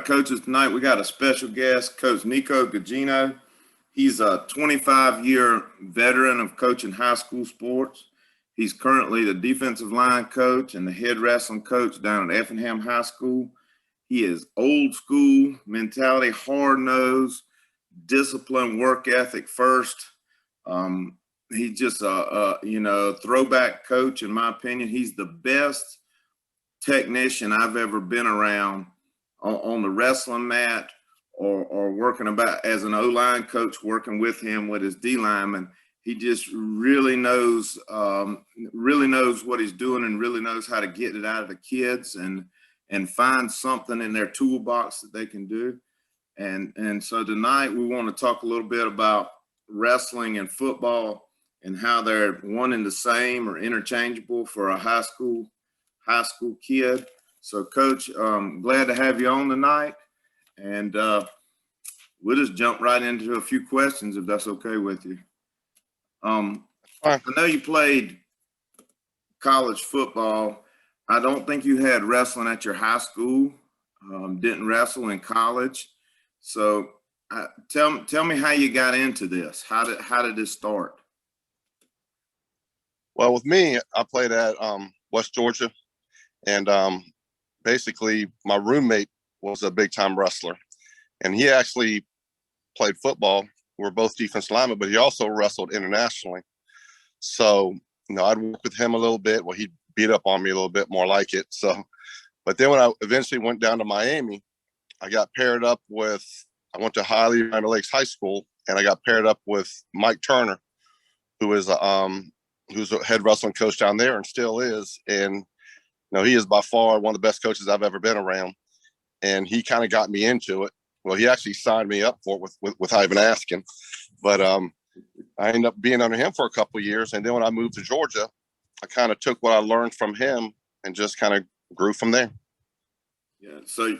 coaches, tonight we got a special guest, Coach Nico Gugino. He's a 25-year veteran of coaching high school sports. He's currently the defensive line coach and the head wrestling coach down at Effingham High School. He is old school mentality, hard-nosed, discipline, work ethic first. He's just a throwback coach, in my opinion. He's the best technician I've ever been around on the wrestling mat or working about as an O-line coach, working with him with his D lineman. He just really knows what he's doing and really knows how to get it out of the kids and find something in their toolbox that they can do. And so tonight we want to talk a little bit about wrestling and football and how they're one and the same or interchangeable for a high school kid. So, Coach, glad to have you on tonight, and we'll just jump right into a few questions if that's okay with you. I know you played college football. I don't think you had wrestling at your high school. Didn't wrestle in college. So, tell me how you got into this. How did this start? Well, with me, I played at West Georgia. And basically, my roommate was a big-time wrestler. And he actually played football. We were both defensive linemen, but he also wrestled internationally. So, I'd work with him a little bit. Well, he'd beat up on me a little bit more like it. So, but then when I eventually went down to Miami, I got paired up with, I went to Hialeah Lakes High School, and I got paired up with Mike Turner, who is who's a head wrestling coach down there and still is. And he is by far one of the best coaches I've ever been around, and he kind of got me into it. Well, he actually signed me up for it without even asking, but I ended up being under him for a couple of years, and then when I moved to Georgia, I kind of took what I learned from him and just kind of grew from there. Yeah. So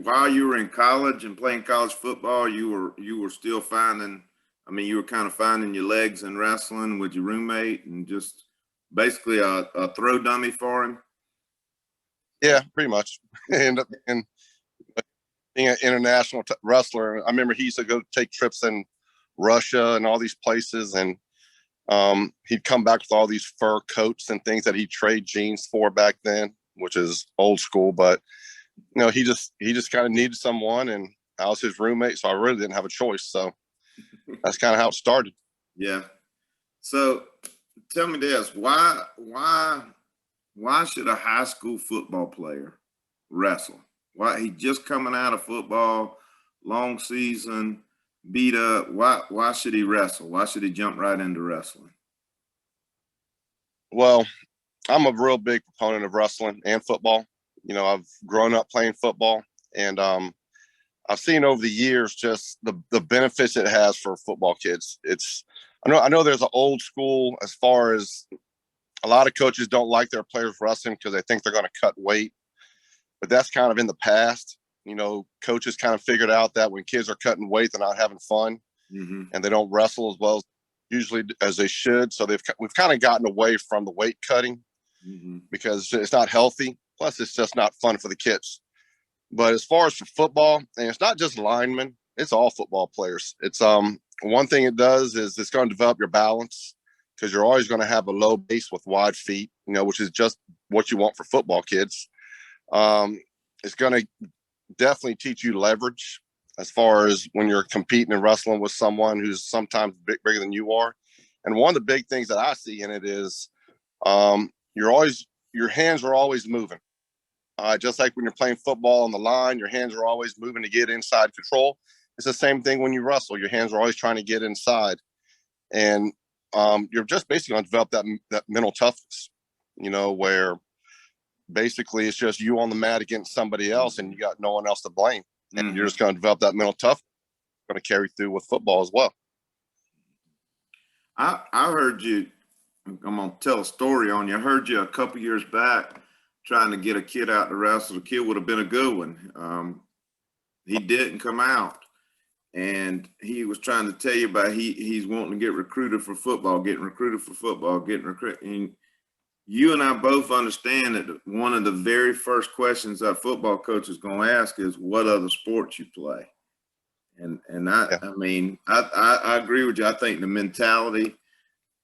while you were in college and playing college football, you were still finding. I mean, you were kind of finding your legs in wrestling with your roommate and just basically a throw dummy for him. Yeah, pretty much. And being an international wrestler, I remember he used to go take trips in Russia and all these places, and he'd come back with all these fur coats and things that he trade jeans for back then, which is old school. But he just kind of needed someone, and I was his roommate, so I really didn't have a choice. So that's kind of how it started. Yeah. So tell me this: why should a high school football player wrestle? Why he just coming out of football, long season, beat up? Why should he wrestle? Why should he jump right into wrestling? Well, I'm a real big proponent of wrestling and football. I've grown up playing football, and I've seen over the years just the benefits it has for football kids. I know there's an old school as far as a lot of coaches don't like their players wrestling because they think they're going to cut weight, but that's kind of in the past. Coaches kind of figured out that when kids are cutting weight, they're not having fun, and they don't wrestle as well usually as they should. So we've kind of gotten away from the weight cutting because it's not healthy. Plus, it's just not fun for the kids. But as far as for football, and it's not just linemen, it's all football players. It's one thing it does is it's going to develop your balance because you're always going to have a low base with wide feet, which is just what you want for football kids. It's going to definitely teach you leverage as far as when you're competing and wrestling with someone who's sometimes bigger than you are. And one of the big things that I see in it is your hands are always moving. Just like when you're playing football on the line, your hands are always moving to get inside control. It's the same thing when you wrestle. Your hands are always trying to get inside. And you're just basically going to develop that mental toughness, where basically it's just you on the mat against somebody else and you got no one else to blame. And you're just going to develop that mental toughness. Going to carry through with football as well. I heard you, I'm going to tell a story on you. I heard you a couple years back trying to get a kid out to wrestle. The kid would have been a good one. He didn't come out, and he was trying to tell you about he's wanting to get recruited for football, getting recruited for football, getting recruited. you and I both understand that one of the very first questions that football coach is going to ask is what other sports you play. And I mean, I agree with you. I think the mentality,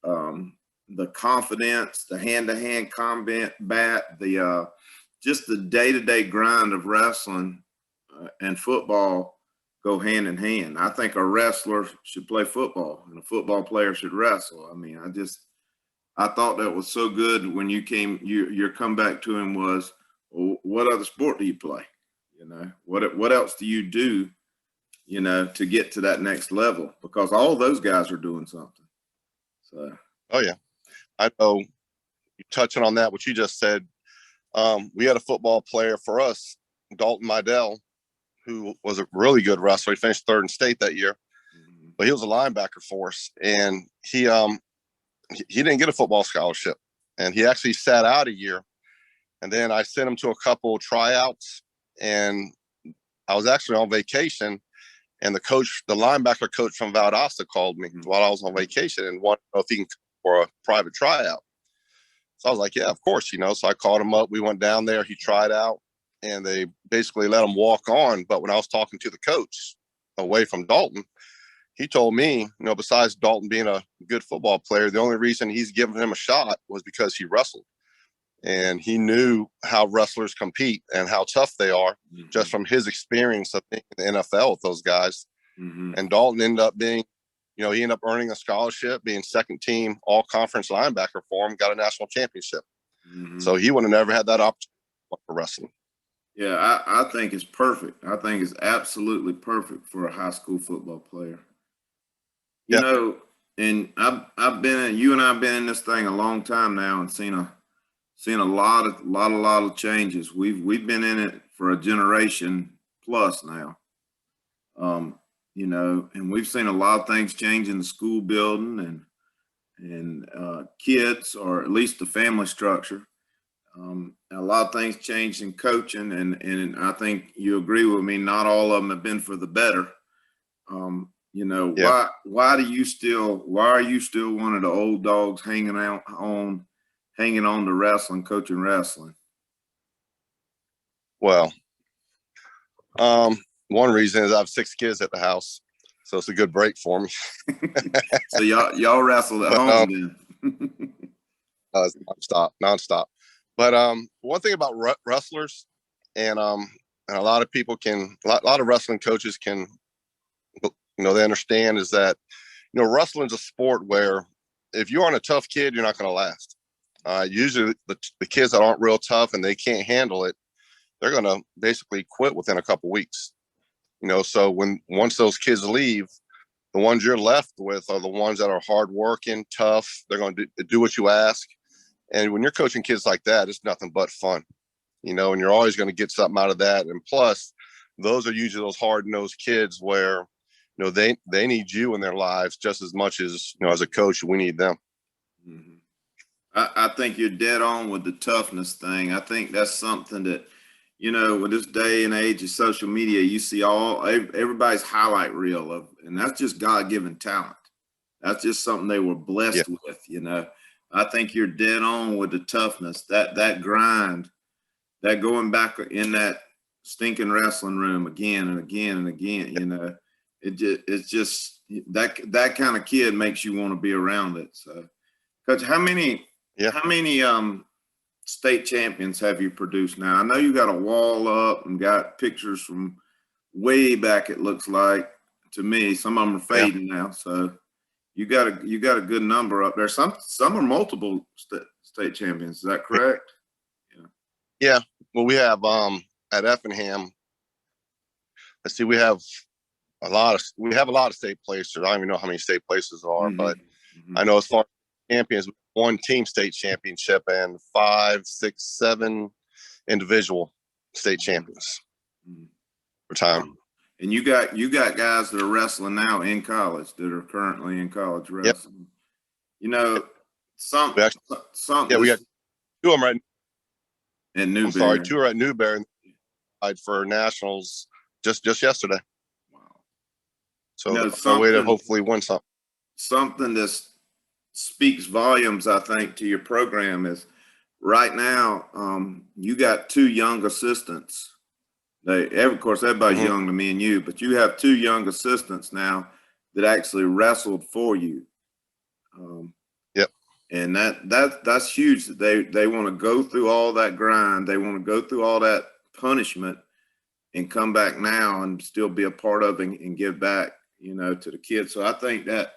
the confidence, the hand-to-hand combat, the just the day-to-day grind of wrestling and football go hand in hand. I think a wrestler should play football and a football player should wrestle. I mean, I thought that was so good when you came. Your comeback to him was, well, what other sport do you play? You know, what else do you do? You know, to get to that next level, because all those guys are doing something. So. Oh yeah, I know. Touching on that, what you just said, we had a football player for us, Dalton Midell, who was a really good wrestler. He finished third in state that year, but he was a linebacker for us, and he didn't get a football scholarship, and he actually sat out a year. And then I sent him to a couple tryouts, and I was actually on vacation, and the linebacker coach from Valdosta called me while I was on vacation and wanted to know if he can come for a private tryout. So I was like, yeah, of course, you know. So I called him up. We went down there. He tried out, and they basically let him walk on. But when I was talking to the coach away from Dalton, he told me, you know, besides Dalton being a good football player, the only reason he's given him a shot was because he wrestled. And he knew how wrestlers compete and how tough they are just from his experience of being in the NFL with those guys. And Dalton ended up being, you know, he ended up earning a scholarship, being second team all conference linebacker for him, got a national championship. So he would have never had that opportunity for wrestling. Yeah, I think it's perfect. I think it's absolutely perfect for a high school football player. You know, and you and I've been in this thing a long time now and seen a lot of changes. We've been in it for a generation plus now. You know, and we've seen a lot of things change in the school building and kids, or at least the family structure. A lot of things changed in coaching, and I think you agree with me. Not all of them have been for the better. You know, why are you still one of the old dogs hanging on to wrestling, coaching wrestling? Well, one reason is I have 6 kids at the house, so it's a good break for me. So y'all wrestle at home then? It's nonstop. But one thing about wrestlers, and a lot of people a lot of wrestling coaches can, you know, they understand is that, you know, wrestling's a sport where if you aren't a tough kid, you're not going to last. Usually the kids that aren't real tough and they can't handle it, they're going to basically quit within a couple weeks. You know, so once those kids leave, the ones you're left with are the ones that are hardworking, tough. They're going to do what you ask. And when you're coaching kids like that, it's nothing but fun, you know, and you're always going to get something out of that. And plus, those are usually those hard-nosed kids where, you know, they need you in their lives just as much as, you know, as a coach, we need them. I think you're dead on with the toughness thing. I think that's something that, you know, with this day and age of social media, you see everybody's highlight reel of, and that's just God-given talent. That's just something they were blessed with, you know. I think you're dead on with the toughness, that grind, that going back in that stinking wrestling room again and again and again, you know. It's just that kind of kid makes you want to be around it. So, Coach, how many state champions have you produced now? I know you got a wall up and got pictures from way back. It looks like to me, some of them are fading now. So you got a good number up there. Some are multiple state champions. Is that correct? Yeah. Well, we have at Effingham. Let's see. We have a lot of state places. I don't even know how many state places there are, but I know as far as champions, one team state championship and 5, 6, 7 individual state champions for time. And you got guys that are wrestling now in college, that are currently in college wrestling. You know, some. Yeah, we got 2 of them right at Newberry. I'm sorry, 2 are at Newberry for nationals just yesterday. Wow. So a way to hopefully win something. Something that speaks volumes, I think, to your program is right now, you got two young assistants. Of course, everybody's Mhm. young to me and you, but you have two young assistants now that actually wrestled for you. Um, Yep. and that's huge that they want to go through all that grind. They want to go through all that punishment and come back now and still be a part of it and give back, to the kids. So I think that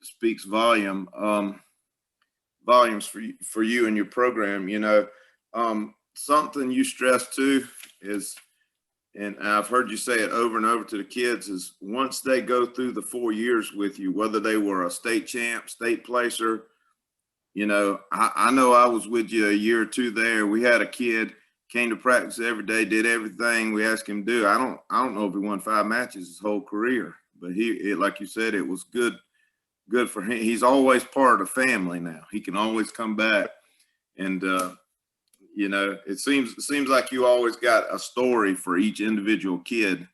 speaks volumes for you and your program. Something you stress too is, and I've heard you say it over and over to the kids, is once they go through the 4 years with you, whether they were a state champ, state placer, I know I was with you a year or two there. We had a kid came to practice every day, did everything we asked him to do. I don't know if he won 5 matches his whole career, but like you said, it was good for him. He's always part of the family now. He can always come back, and it seems like you always got a story for each individual kid.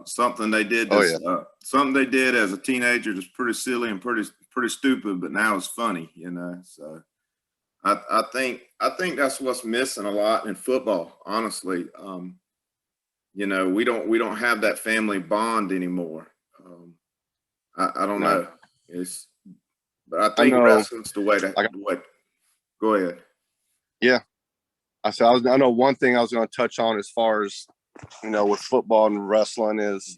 Something they did Oh yeah. something they did as a teenager that's pretty silly and pretty stupid, but now it's funny. So I think that's what's missing a lot in football. Honestly, we don't have that family bond anymore. I don't No. know. But I I think know. wrestling's the way to. Go ahead. Yeah. I know one thing I was going to touch on as far as, with football and wrestling is,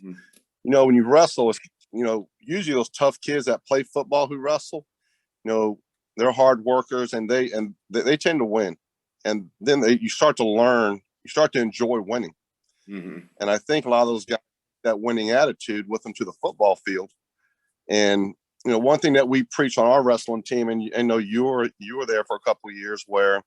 when you wrestle, it's, usually those tough kids that play football who wrestle, they're hard workers and they tend to win. And then you start to learn, you start to enjoy winning. Mm-hmm. And I think a lot of those guys, that winning attitude with them to the football field. And, one thing that we preach on our wrestling team, and I know you were there for a couple of years, where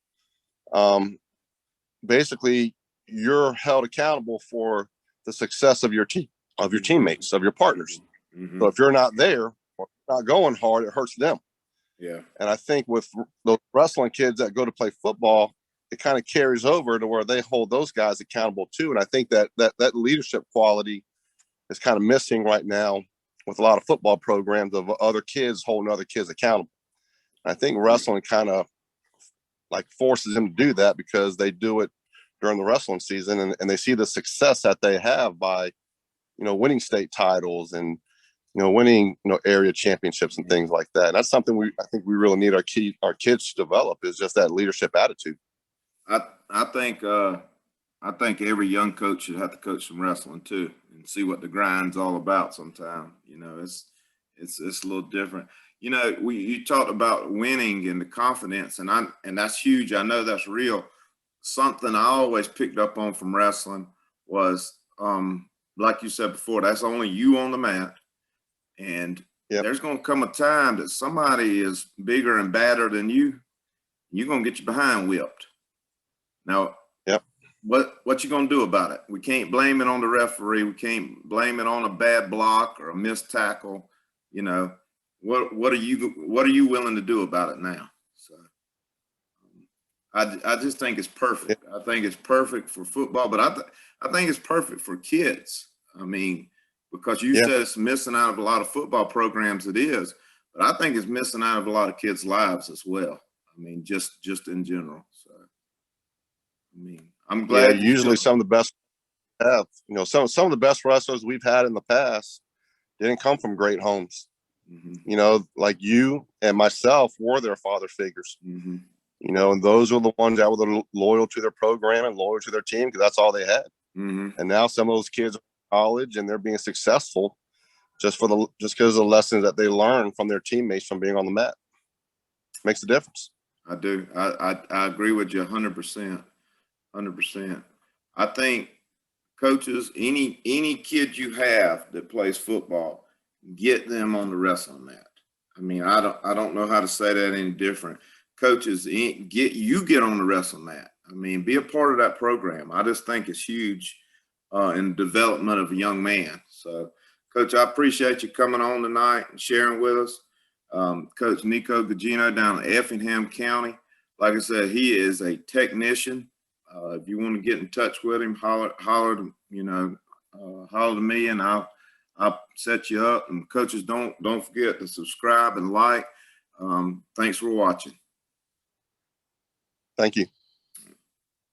basically you're held accountable for the success of your team, of your teammates, of your partners. Mm-hmm. So if you're not there or not going hard, it hurts them. Yeah. And I think with those wrestling kids that go to play football, it kind of carries over to where they hold those guys accountable too. And I think that leadership quality is kind of missing right now with a lot of football programs of other kids holding other kids accountable. I think wrestling kind of like forces them to do that because they do it during the wrestling season and they see the success that they have by, winning state titles and, winning, area championships and things like that. And that's something I think we really need our kids to develop, is just that leadership attitude. I think every young coach should have to coach some wrestling too and see what the grind's all about sometime. It's a little different. You talked about winning and the confidence, and that's huge. I know that's real. Something I always picked up on from wrestling was, like you said before, that's only you on the mat. And Yep. There's going to come a time that somebody is bigger and badder than you. You're going to get your behind whipped. Now, yep. What you going to do about it? We can't blame it on the referee. We can't blame it on a bad block or a missed tackle. What are you willing to do about it now? So I just think it's perfect. I think it's perfect for football, but I think it's perfect for kids. I mean, because you said it's missing out of a lot of football programs, it is, but I think it's missing out of a lot of kids' lives as well. I mean, just in general. So, I mean, I'm glad. Yeah, usually some of the best have, some of the best wrestlers we've had in the past didn't come from great homes. Mm-hmm. Like you and myself were their father figures. Mm-hmm. And those were the ones that were loyal to their program and loyal to their team because that's all they had. Mm-hmm. And now some of those kids are in college and they're being successful just because of the lessons that they learned from their teammates from being on the mat. Makes a difference. I do. I agree with you 100%. 100%. I think coaches, any kid you have that plays football, get them on the wrestling mat. I mean, I don't know how to say that any different. Coaches, get on the wrestling mat. I mean, be a part of that program. I just think it's huge in the development of a young man. So, Coach, I appreciate you coming on tonight and sharing with us. Coach Nico Gugino down in Effingham County. Like I said, he is a technician. If you want to get in touch with him, holler to me, and I'll set you up. And coaches, don't forget to subscribe and like. Thanks for watching. Thank you.